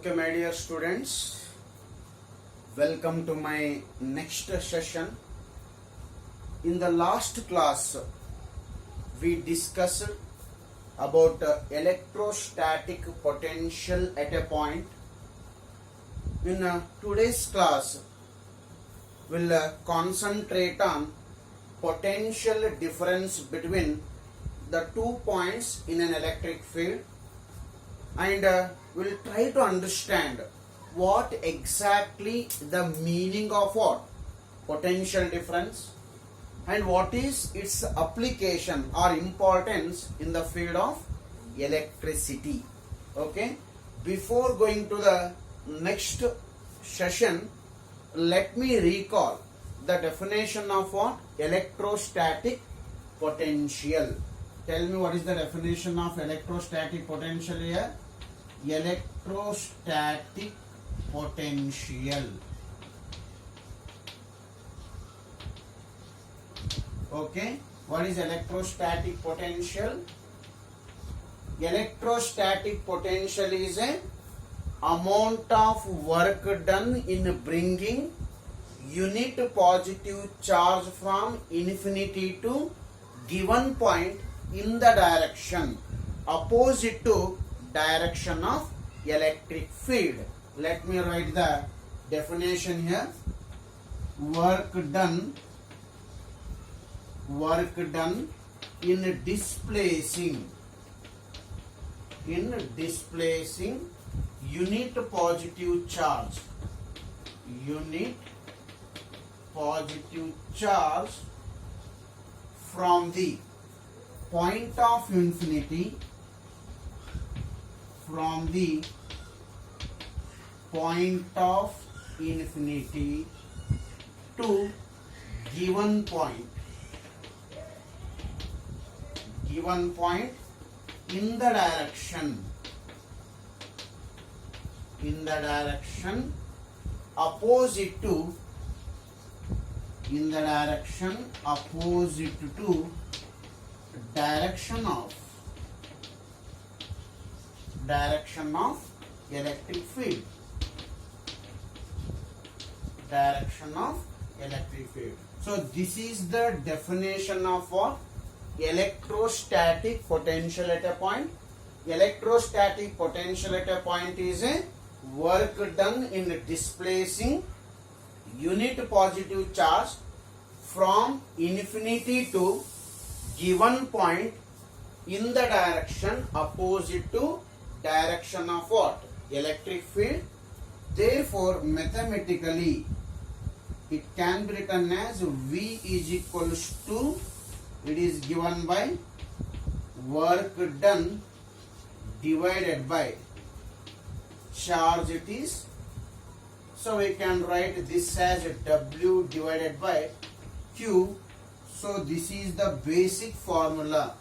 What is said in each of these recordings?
Okay, my dear students, welcome to my next session. In the last class, we discussed about electrostatic potential at a point. In today's class, we'll concentrate on potential difference between the 2 points in an electric field, and we'll try to understand what exactly the meaning of what potential difference and what is its application or importance in the field of electricity. Okay, before going to the next session, let me recall the definition of what electrostatic potential. Tell me, what is the definition of electrostatic potential here? Electrostatic potential. Okay, what is electrostatic potential? Electrostatic potential is a amount of work done in bringing unit positive charge from infinity to given point in the direction opposite to direction of electric field. Let me write the definition here. Work done in displacing unit positive charge from the point of infinity to given point in the direction opposite to direction of electric field. So this is the definition of what electrostatic potential at a point. Electrostatic potential at a point is a work done in displacing unit positive charge from infinity to given point in the direction opposite to direction of what? Electric field. Therefore, mathematically, it can be written as V is equals to, it is given by work done divided by charge it is. So we can write this as W divided by Q. So this is the basic formula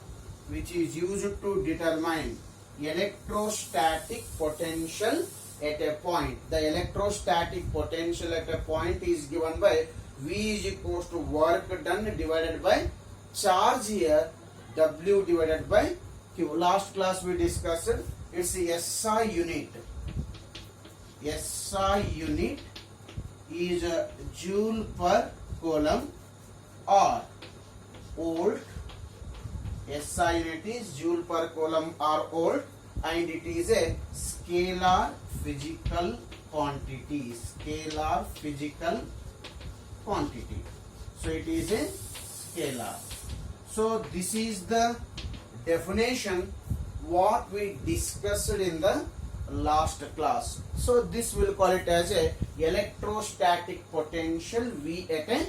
which is used to determine electrostatic potential at a point. The electrostatic potential at a point is given by V is equals to work done divided by charge here, W divided by Q. Last class we discussed it's SI unit. SI unit is joule per coulomb or volt. SI unit is joule per coulomb or volt, and it is a scalar physical quantity. So it is a scalar. So this is the definition what we discussed in the last class. So this will call it as a electrostatic potential V at a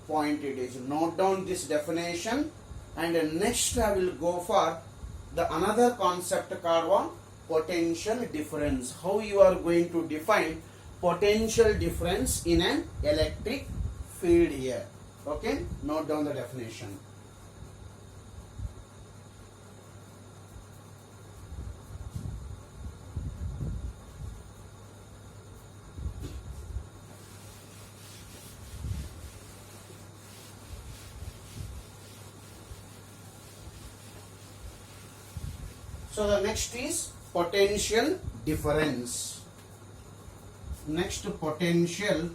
point it is. Note down this definition, and next I will go for the another concept called what? Potential difference. How you are going to define potential difference in an electric field here. Okay, note down the definition. So the next is potential difference. Next, potential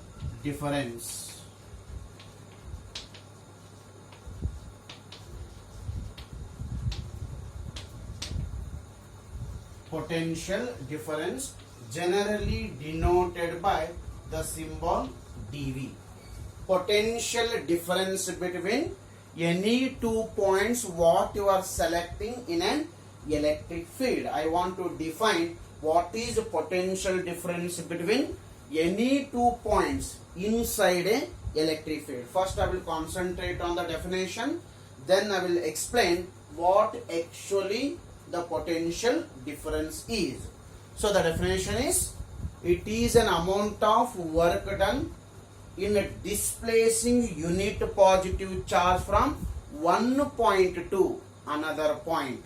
difference. Potential difference generally denoted by the symbol dV. Potential difference between any 2 points what you are selecting in an electric field. I want to define what is the potential difference between any 2 points inside a electric field. First I will concentrate on the definition, then I will explain what actually the potential difference is. So the definition is, it is an amount of work done in displacing unit positive charge from one point to another point.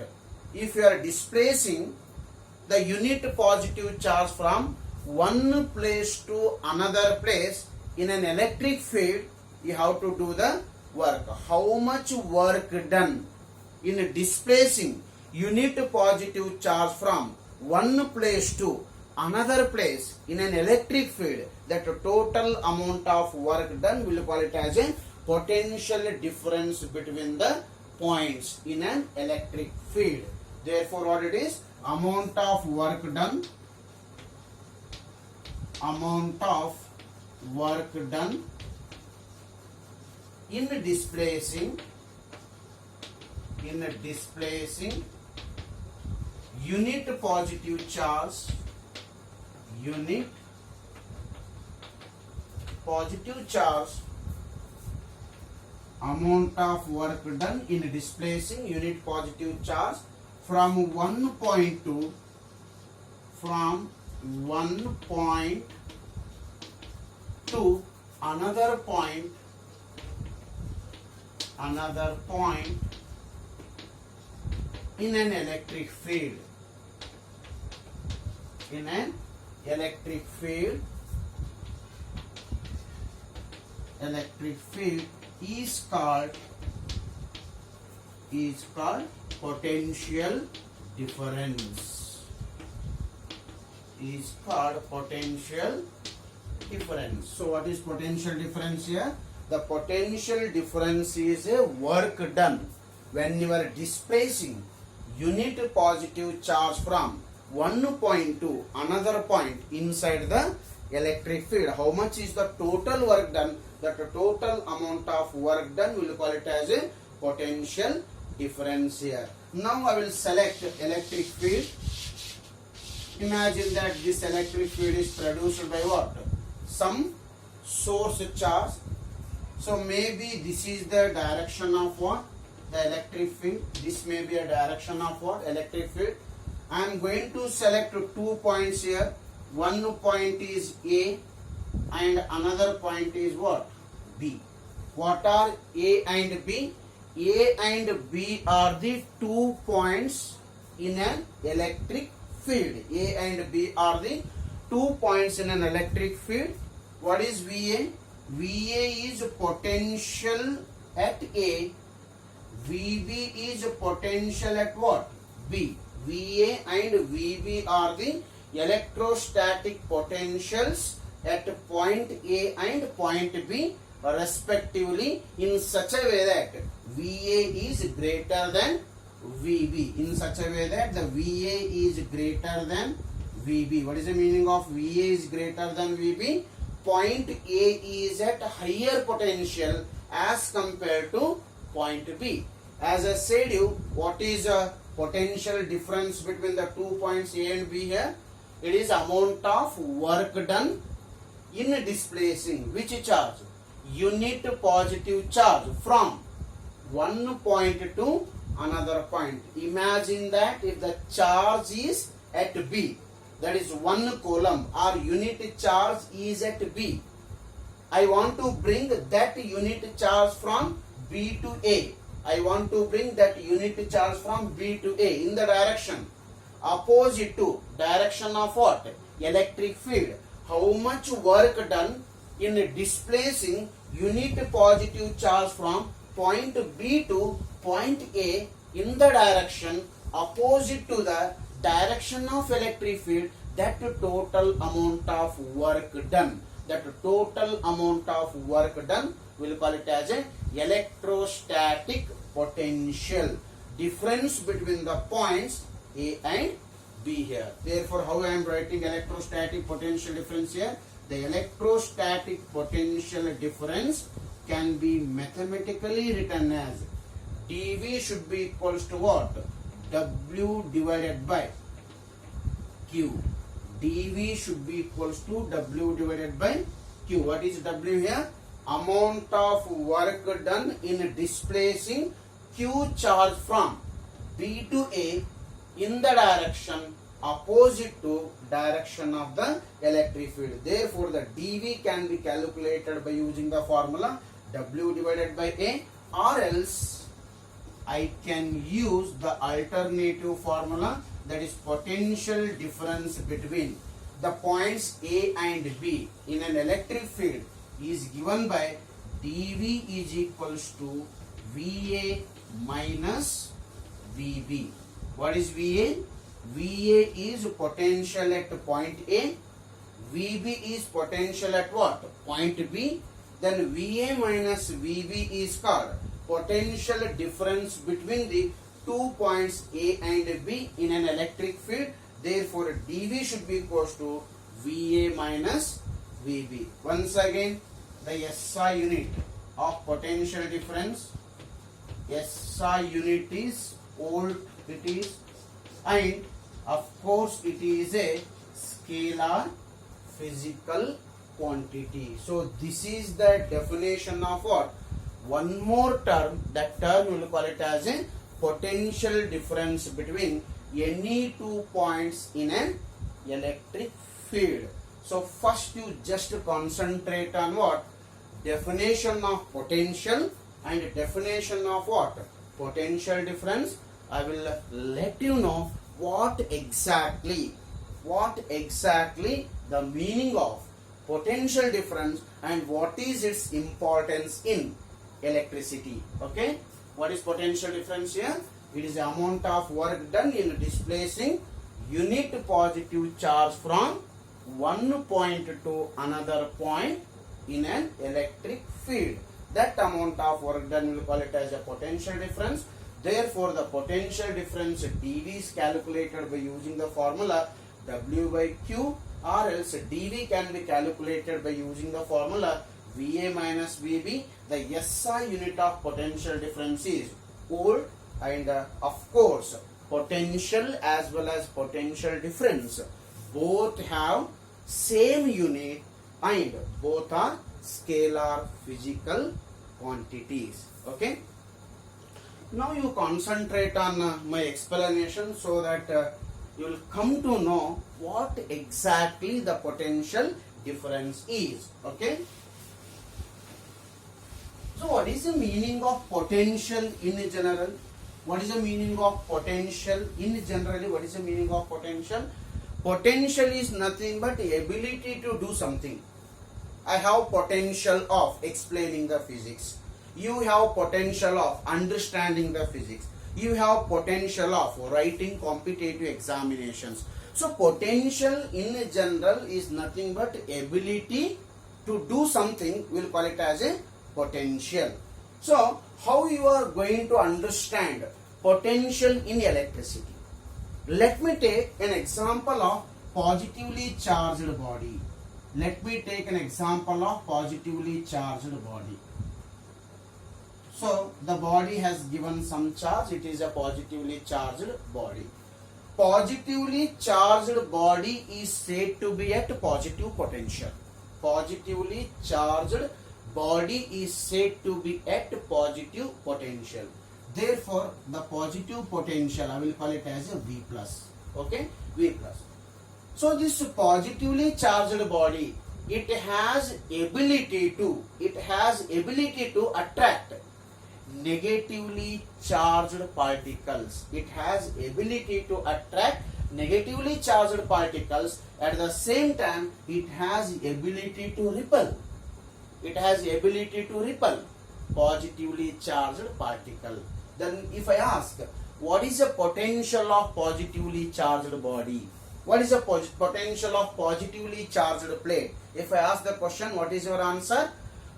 If you are displacing the unit positive charge from one place to another place in an electric field, you have to do the work. How much work done in displacing unit positive charge from one place to another place in an electric field, that total amount of work done, will call it as a potential difference between the points in an electric field. Therefore, what it is? Amount of work done, amount of work done in displacing unit positive charge, unit positive charge, amount of work done in displacing unit positive charge from one point to another point in an electric field. In an electric field is called potential difference. Is called potential difference. So what is potential difference here? The potential difference is a work done when you are displacing unit positive charge from one point to another point inside the electric field. How much is the total work done? That total amount of work done, we will call it as a potential difference here. Now I will select electric field. Imagine that this electric field is produced by what? Some source charge. So maybe this is the direction of what? The electric field. This may be a direction of what? Electric field. I am going to select 2 points here. One point is A and another point is what? B. What are A and B? A and B are the 2 points in an electric field. A and B are the 2 points in an electric field. What is VA? VA is potential at A. VB is potential at what? B. VA and VB are the electrostatic potentials at point A and point B respectively, in such a way that VA is greater than VB. In such a way that the VA is greater than VB. What is the meaning of VA is greater than VB? Point A is at higher potential as compared to point B. As I said you, what is a potential difference between the 2 points A and B here? It is amount of work done in displacing which charge? Unit positive charge from one point to another point. Imagine that if the charge is at B, that is 1 coulomb or unit charge is at B. I want to bring that unit charge from B to A. I want to bring that unit charge from B to A in the direction opposite to direction of what? Electric field. How much work done in displacing unit positive charge from point B to point A in the direction opposite to the direction of electric field, that total amount of work done, that total amount of work done, we'll call it as a electrostatic potential, difference between the points A and B here. Therefore, how I am writing electrostatic potential difference here? The electrostatic potential difference can be mathematically written as dV should be equals to what? W divided by Q. dV should be equals to W divided by Q. What is W here? Amount of work done in displacing Q charge from B to A in the direction opposite to direction of the electric field. Therefore, the dV can be calculated by using the formula W divided by A, or else I can use the alternative formula, that is potential difference between the points A and B in an electric field is given by dV is equals to VA minus VB. What is VA? VA is potential at point A, VB is potential at what? Point B. Then VA minus VB is called potential difference between the 2 points A and B in an electric field. Therefore, dV should be equals to VA minus VB. Once again, the SI unit of potential difference, SI unit is volt, it is, and of course it is a scalar physical quantity. So this is the definition of what? One more term, that term we will call it as a potential difference between any 2 points in an electric field. So first you just concentrate on what? Definition of potential and definition of what? Potential difference. I will let you know what exactly the meaning of potential difference and what is its importance in electricity. Okay, what is potential difference here? It is the amount of work done in displacing unit positive charge from one point to another point in an electric field. That amount of work done, we will call it as a potential difference. Therefore, the potential difference dV is calculated by using the formula W by Q, or else dV can be calculated by using the formula VA minus VB. The SI unit of potential difference is volt, and of course potential as well as potential difference both have same unit and both are scalar physical quantities. Okay, now you concentrate on my explanation so that you will come to know what exactly the potential difference is. Okay, so what is the meaning of potential in general? What is the meaning of potential in generally? What is the meaning of potential? Potential is nothing but ability to do something. I have potential of explaining the physics. You have potential of understanding the physics. You have potential of writing competitive examinations. So potential in general is nothing but ability to do something. We'll call it as a potential. So how you are going to understand potential in electricity? Let me take an example of positively charged body. Let me take an example of positively charged body. So the body has given some charge. It is a positively charged body. Positively charged body is said to be at positive potential. Positively charged body is said to be at positive potential. Therefore, the positive potential, I will call it as a V plus. Okay, V plus. So this positively charged body, it has ability to attract negatively charged particles. It has ability to attract negatively charged particles. At the same time, it has ability to repel. It has ability to repel positively charged particle. Then if I ask, what is the potential of positively charged body? What is the potential of positively charged plate? If I ask the question, what is your answer?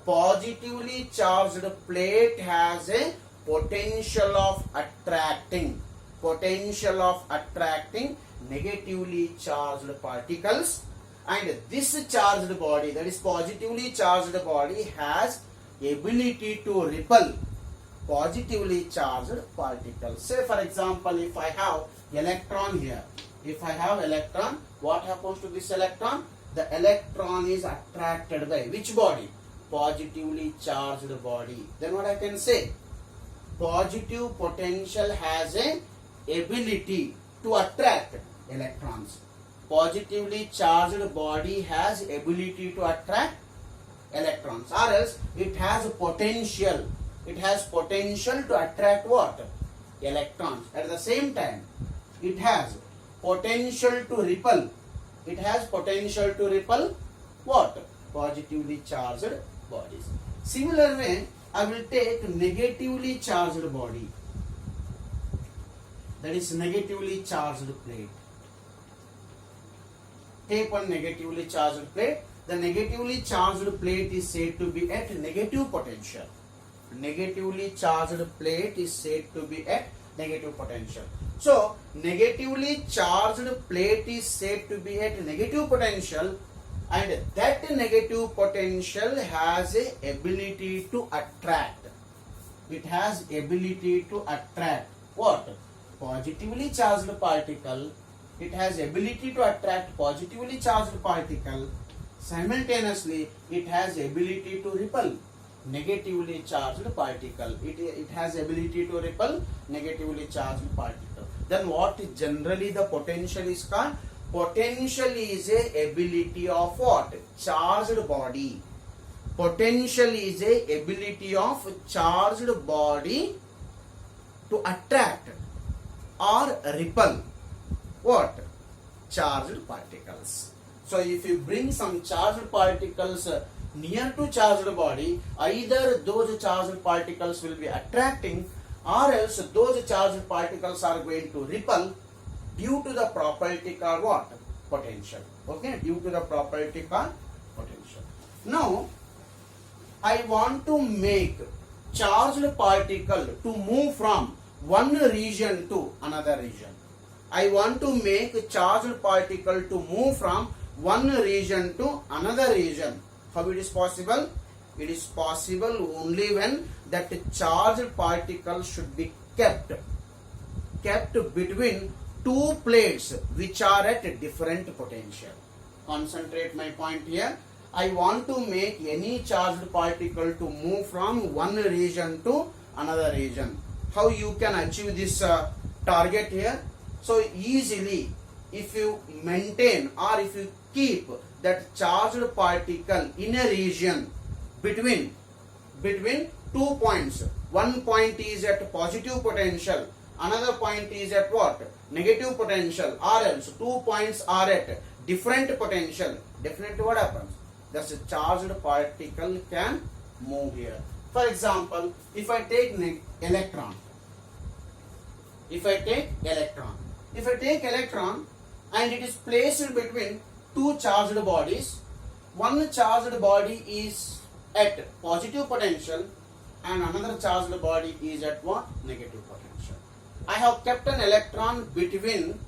Positively charged plate has a potential of attracting negatively charged particles, and this charged body, that is positively charged body, has ability to repel positively charged particles. Say for example, if I have electron here, what happens to this electron? The electron is attracted by which body? Positively charged body. Then what I can say? Positive potential has a ability to attract electrons. Positively charged body has ability to attract electrons, or else it has potential. It has potential to attract what? Electrons. At the same time, it has potential to repel. It has potential to repel what? Positively charged bodies. Similar way, I will take negatively charged body. That is negatively charged plate. Take one negatively charged plate. The negatively charged plate is said to be at negative potential. Negatively charged plate is said to be at negative potential. So, negatively charged plate is said to be at negative potential, and that negative potential has a ability to attract. It has ability to attract what? Positively charged particle. It has ability to attract positively charged particle. Simultaneously, it has ability to repel negatively charged particle. It has ability to repel negatively charged particle. Then what is generally the potential is called? Potential is a ability of what? Charged body. Potential is a ability of charged body to attract or repel what? Charged particles. So if you bring some charged particles near to charged body, either those charged particles will be attracting, or else those charged particles are going to repel due to the property called what? Potential. Okay, due to the property called potential. Now, I want to make charged particle to move from one region to another region. I want to make charged particle to move from one region to another region. How it is possible? It is possible only when that charged particle should be kept between two plates which are at different potential. Concentrate my point here. I want to make any charged particle to move from one region to another region. How you can achieve this target here? So easily, if you maintain or if you keep that charged particle in a region between 2 points. One point is at positive potential, another point is at what? Negative potential, or else 2 points are at different potential. Definitely what happens? Thus a charged particle can move here. For example, if I take electron, and it is placed between two charged bodies, one charged body is at positive potential and another charged body is at what? Negative potential. I have kept an electron between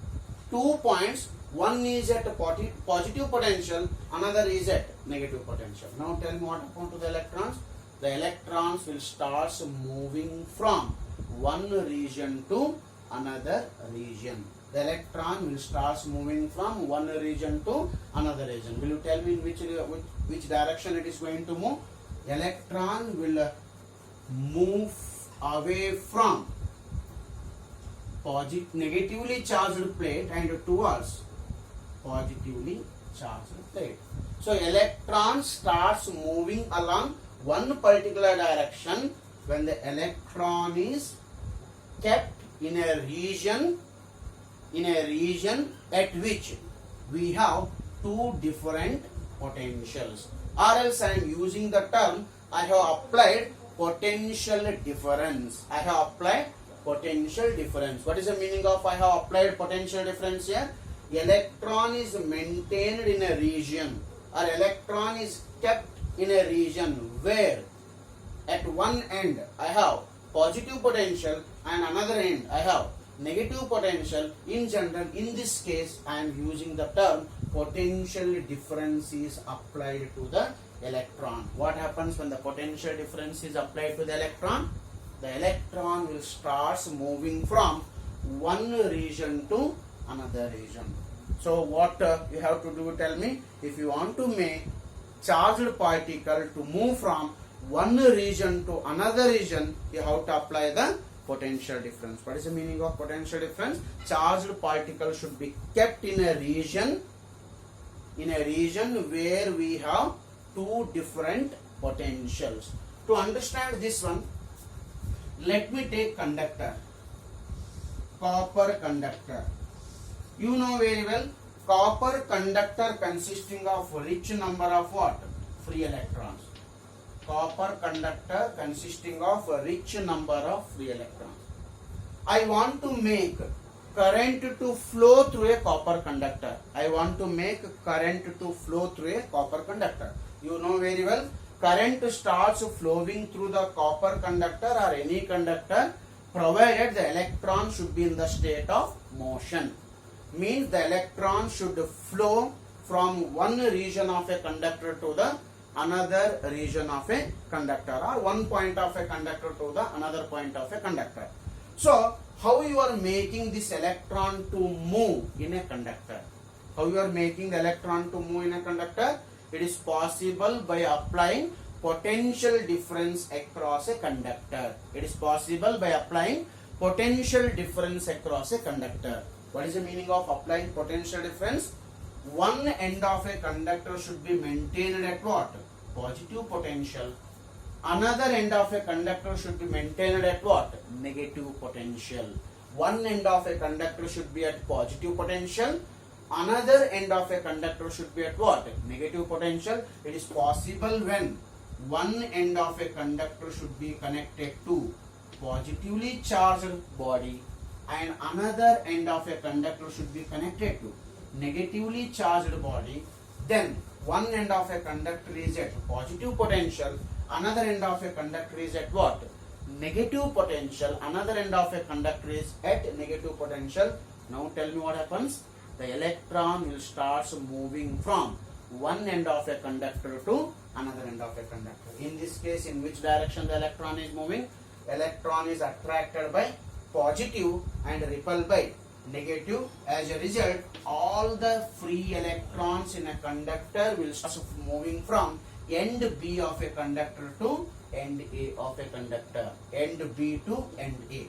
2 points. One is at positive potential, another is at negative potential. Now tell me what happened to the electrons? The electrons will start moving from one region to another region. The electron will start moving from one region to another region. Will you tell me in which direction it is going to move? Electron will move away from negatively charged plate and towards positively charged plate. So electron starts moving along one particular direction when the electron is kept in a region at which we have two different potentials, or else I am using the term I have applied potential difference. I have applied potential difference. What is the meaning of I have applied potential difference here? electron is maintained in a region, or electron is kept in a region where at one end I have positive potential and another end I have negative potential. In general, in this case I am using the term potential difference is applied to the electron. What happens when the potential difference is applied to the electron? The electron will start moving from one region to another region. So what you have to do, tell me. If you want to make charged particle to move from one region to another region, you have to apply the potential difference. What is the meaning of potential difference? Charged particle should be kept in a region where we have two different potentials. To understand this one, let me take conductor, copper conductor. You know very well, copper conductor consisting of rich number of what? Free electrons. Copper conductor consisting of a rich number of free electrons. I want to make current to flow through a copper conductor. I want to make current to flow through a copper conductor. You know very well, current starts flowing through the copper conductor or any conductor provided the electron should be in the state of motion. Means the electron should flow from one region of a conductor to the another region of a conductor, or one point of a conductor to the another point of a conductor. So how you are making this electron to move in a conductor? How you are making the electron to move in a conductor? It is possible by applying potential difference across a conductor. It is possible by applying potential difference across a conductor. What is the meaning of applying potential difference? One end of a conductor should be maintained at what? Positive potential. Another end of a conductor should be maintained at what? Negative potential. One end of a conductor should be at positive potential. Another end of a conductor should be at what? Negative potential. It is possible when one end of a conductor should be connected to positively charged body and another end of a conductor should be connected to negatively charged body. Then one end of a conductor is at positive potential, another end of a conductor is at what? Negative potential, another end of a conductor is at negative potential. Now tell me what happens. The electron will start moving from one end of a conductor to another end of a conductor. In this case, in which direction the electron is moving? Electron is attracted by positive and repelled by negative. As a result, all the free electrons in a conductor will start moving from end B of a conductor to end A of a conductor, end B to end A.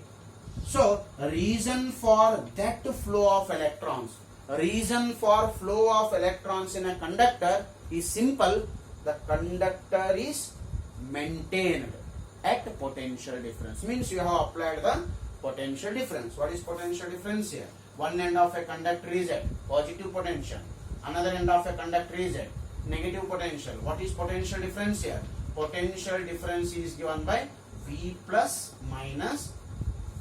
So, reason for that flow of electrons, reason for flow of electrons in a conductor is simple. The conductor is maintained at potential difference. Means you have applied the potential difference. What is potential difference here? One end of a conductor is at positive potential, another end of a conductor is at negative potential. What is potential difference here? Potential difference is given by V plus minus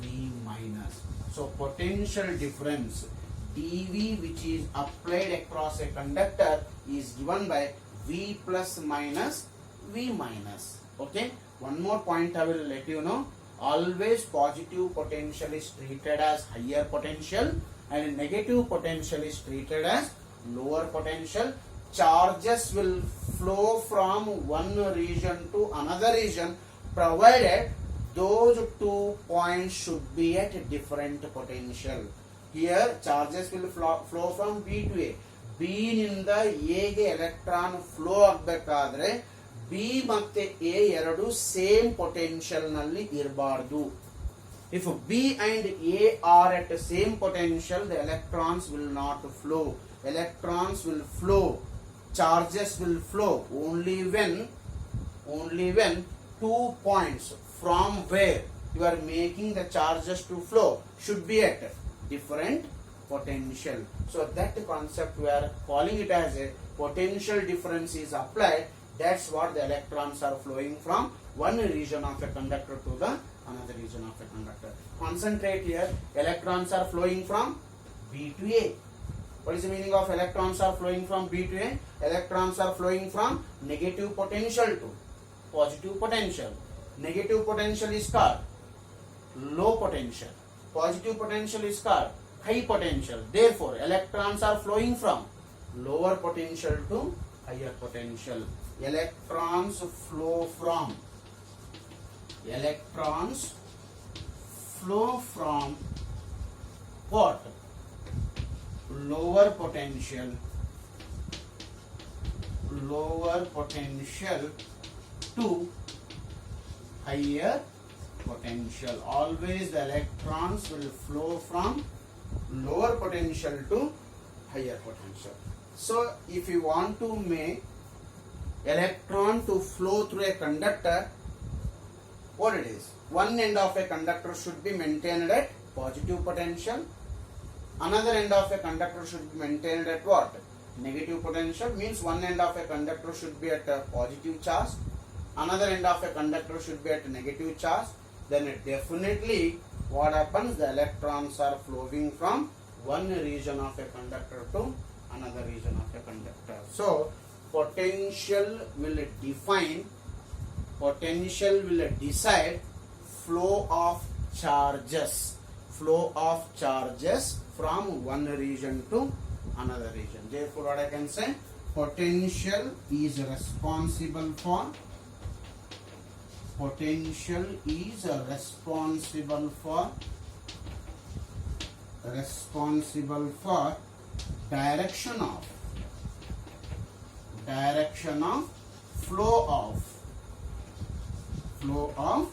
V minus. So potential difference dV which is applied across a conductor is given by V plus minus V minus. Okay, one more point I will let you know. Always positive potential is treated as higher potential and negative potential is treated as lower potential. Charges will flow from one region to another region provided those 2 points should be at different potential. Here charges will flow from B to A. B ನಿಂದ A ಗೆ electron flow ಆಗಬೇಕಾದ್ರೆ B ಮತ್ತೆ A ಎರಡು same potential ನಲ್ಲಿ ಇರಬಾರದು. If B and A are at the same potential, the electrons will not flow. Electrons will flow, charges will flow only when 2 points from where you are making the charges to flow should be at different potential. So that concept we are calling it as a potential difference is applied. That's what the electrons are flowing from one region of a conductor to the another region of a conductor. Concentrate here. Electrons are flowing from B to A. What is the meaning of electrons are flowing from B to A? Electrons are flowing from negative potential to positive potential. Negative potential is called low potential. Positive potential is called high potential. Therefore, electrons are flowing from lower potential to higher potential. Electrons flow from what? Lower potential to higher potential. Always the electrons will flow from lower potential to higher potential. So if you want to make electron to flow through a conductor, what it is? One end of a conductor should be maintained at positive potential. Another end of a conductor should be maintained at what? Negative potential. Means one end of a conductor should be at a positive charge. Another end of a conductor should be at negative charge. Then definitely what happens? The electrons are flowing from one region of a conductor to another region of a conductor. So potential will decide flow of charges from one region to another region. Therefore what I can say, potential is responsible for direction of flow of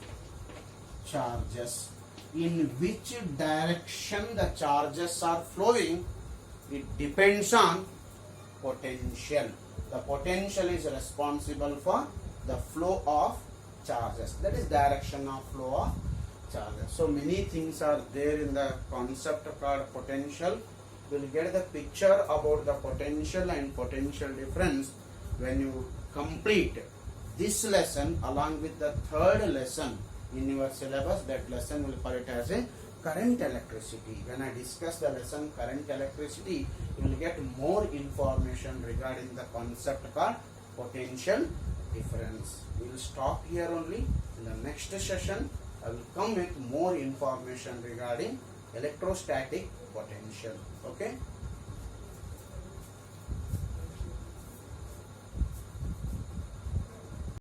charges. In which direction the charges are flowing, it depends on potential. The potential is responsible for the flow of charges. That is direction of flow of charges. So many things are there in the concept called potential. You will get the picture about the potential and potential difference when you complete this lesson along with the third lesson in your syllabus. That lesson will call it as a current electricity. When I discuss the lesson current electricity, you will get more information regarding the concept called potential difference. We will stop here only. In the next session, I will come with more information regarding electrostatic potential. Okay.